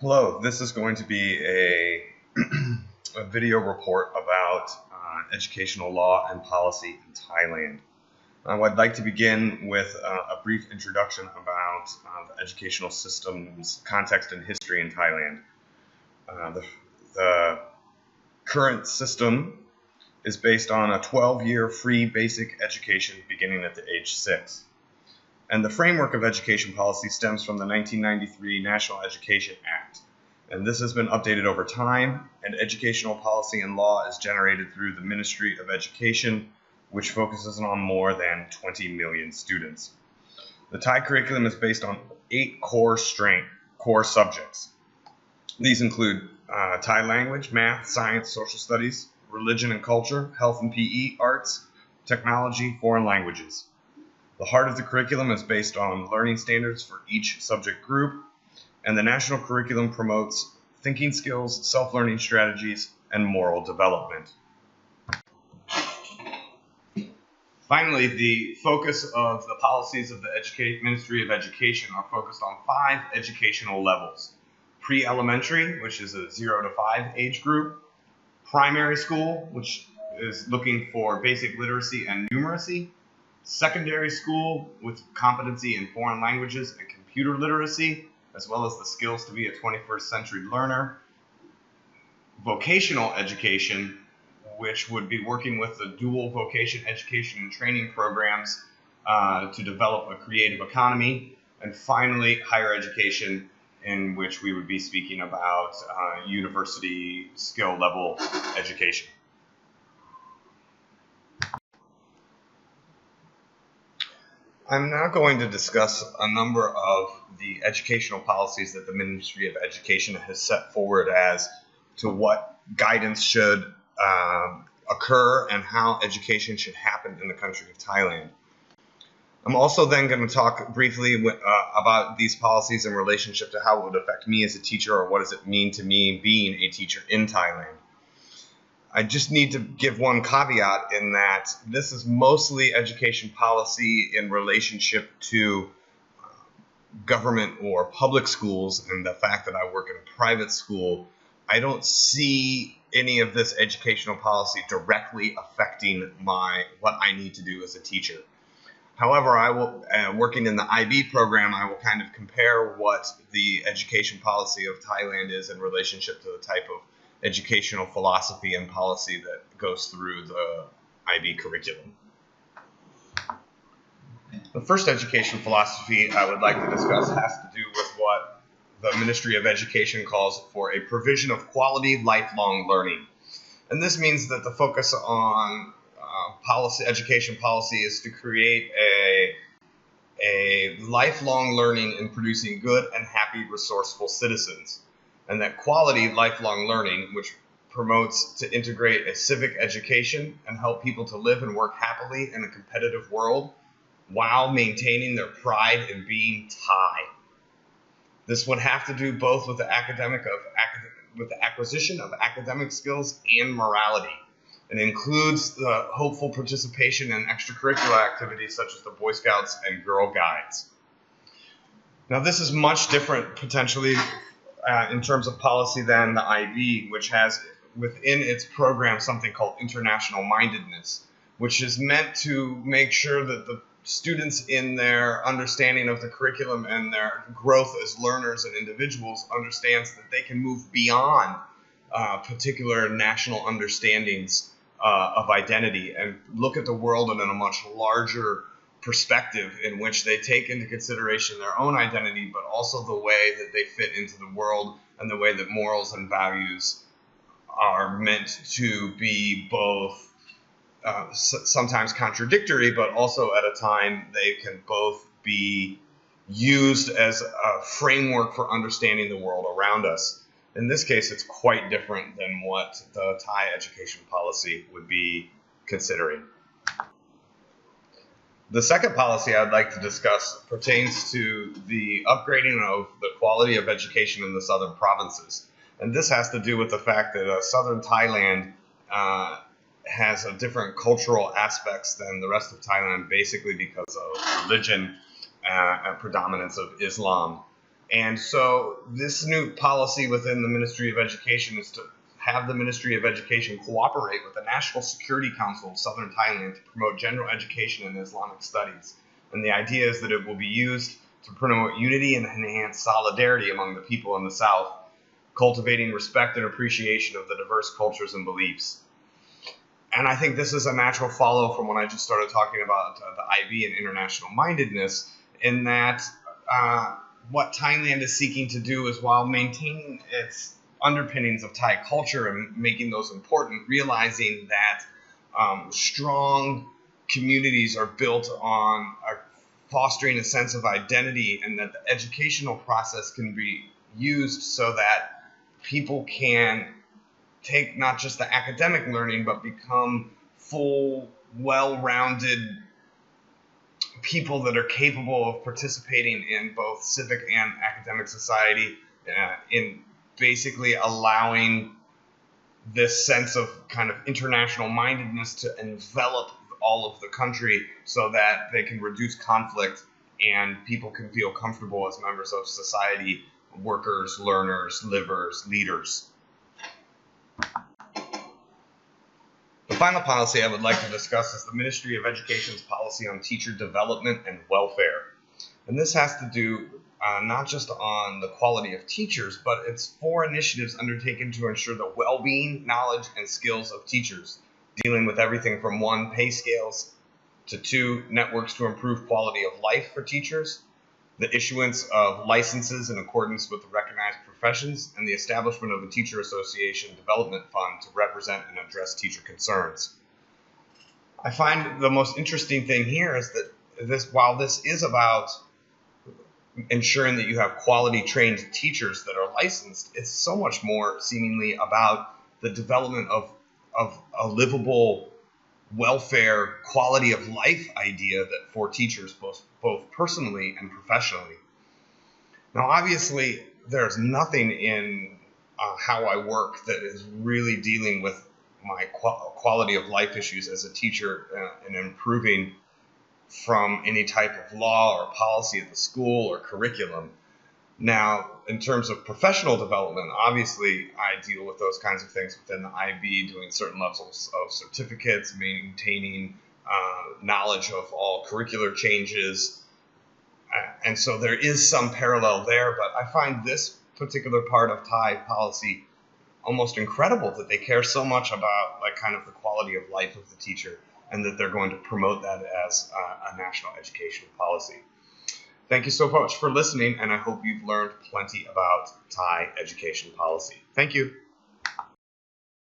Hello, this is going to be a video report about educational law and policy in Thailand. I'd like to begin with a brief introduction about the educational system's context and history in Thailand. The current system is based on a 12-year free basic education beginning at the age 6. And the framework of education policy stems from the 1993 National Education Act. And this has been updated over time, and educational policy and law is generated through the Ministry of Education, which focuses on more than 20 million students. The Thai curriculum is based on 8 core subjects. These include Thai language, math, science, social studies, religion and culture, health and PE, arts, technology, foreign languages. The heart of the curriculum is based on learning standards for each subject group, and the national curriculum promotes thinking skills, self-learning strategies, and moral development. Finally, the focus of the policies of the Ministry of Education are focused on 5 educational levels. Pre-elementary, which is a 0 to 5 age group. Primary school, which is looking for basic literacy and numeracy. Secondary school with competency in foreign languages and computer literacy, as well as the skills to be a 21st century learner. Vocational education, which would be working with the dual vocation education and training programs to develop a creative economy. And finally, higher education, in which we would be speaking about university skill level education. I'm now going to discuss a number of the educational policies that the Ministry of Education has set forward as to what guidance should occur and how education should happen in the country of Thailand. I'm also then going to talk briefly about these policies in relationship to how it would affect me as a teacher, or what does it mean to me being a teacher in Thailand. I just need to give one caveat in that this is mostly education policy in relationship to government or public schools, and the fact that I work in a private school, I don't see any of this educational policy directly affecting what I need to do as a teacher. However, I will, working in the IB program, I will kind of compare what the education policy of Thailand is in relationship to the type of educational philosophy and policy that goes through the IB curriculum. The first education philosophy I would like to discuss has to do with what the Ministry of Education calls for a provision of quality lifelong learning. And this means that the focus on education policy is to create a lifelong learning in producing good and happy, resourceful citizens. And that quality lifelong learning, which promotes to integrate a civic education and help people to live and work happily in a competitive world while maintaining their pride in being Thai. This would have to do both with the acquisition of academic skills and morality, and includes the hopeful participation in extracurricular activities such as the Boy Scouts and Girl Guides. Now, this is much different potentially in terms of policy than the IB, which has within its program something called international mindedness, which is meant to make sure that the students in their understanding of the curriculum and their growth as learners and individuals understands that they can move beyond particular national understandings of identity and look at the world in a much larger perspective, in which they take into consideration their own identity, but also the way that they fit into the world and the way that morals and values are meant to be both sometimes contradictory, but also at a time they can both be used as a framework for understanding the world around us. In this case, it's quite different than what the Thai education policy would be considering. The second policy I'd like to discuss pertains to the upgrading of the quality of education in the southern provinces. And this has to do with the fact that southern Thailand has a different cultural aspects than the rest of Thailand, basically because of religion and predominance of Islam. And so this new policy within the Ministry of Education is to have the Ministry of Education cooperate with the National Security Council of Southern Thailand to promote general education in Islamic studies. And the idea is that it will be used to promote unity and enhance solidarity among the people in the South, cultivating respect and appreciation of the diverse cultures and beliefs. And I think this is a natural follow from when I just started talking about the IB and international mindedness, in that what Thailand is seeking to do is, while maintaining its underpinnings of Thai culture and making those important, realizing that strong communities are built on fostering a sense of identity, and that the educational process can be used so that people can take not just the academic learning, but become full, well-rounded people that are capable of participating in both civic and academic society, in basically allowing this sense of kind of international mindedness to envelop all of the country, so that they can reduce conflict and people can feel comfortable as members of society, workers, learners, livers, leaders. The final policy I would like to discuss is the Ministry of Education's policy on teacher development and welfare. And this has to do not just on the quality of teachers, but it's 4 initiatives undertaken to ensure the well-being, knowledge, and skills of teachers, dealing with everything from 1, pay scales, to 2, networks to improve quality of life for teachers, the issuance of licenses in accordance with the recognized professions, and the establishment of a Teacher Association Development Fund to represent and address teacher concerns. I find the most interesting thing here is that while this is about ensuring that you have quality trained teachers that are licensed, it's so much more seemingly about the development of a livable welfare, quality of life idea that for teachers, both personally and professionally. Now, obviously, there's nothing in how I work that is really dealing with my quality of life issues as a teacher and improving from any type of law or policy at the school or curriculum. Now, in terms of professional development, obviously I deal with those kinds of things within the IB, doing certain levels of certificates, maintaining knowledge of all curricular changes. And so there is some parallel there, but I find this particular part of Thai policy almost incredible, that they care so much about like kind of the quality of life of the teacher, and that they're going to promote that as a national education policy. Thank you so much for listening, and I hope you've learned plenty about Thai education policy. Thank you.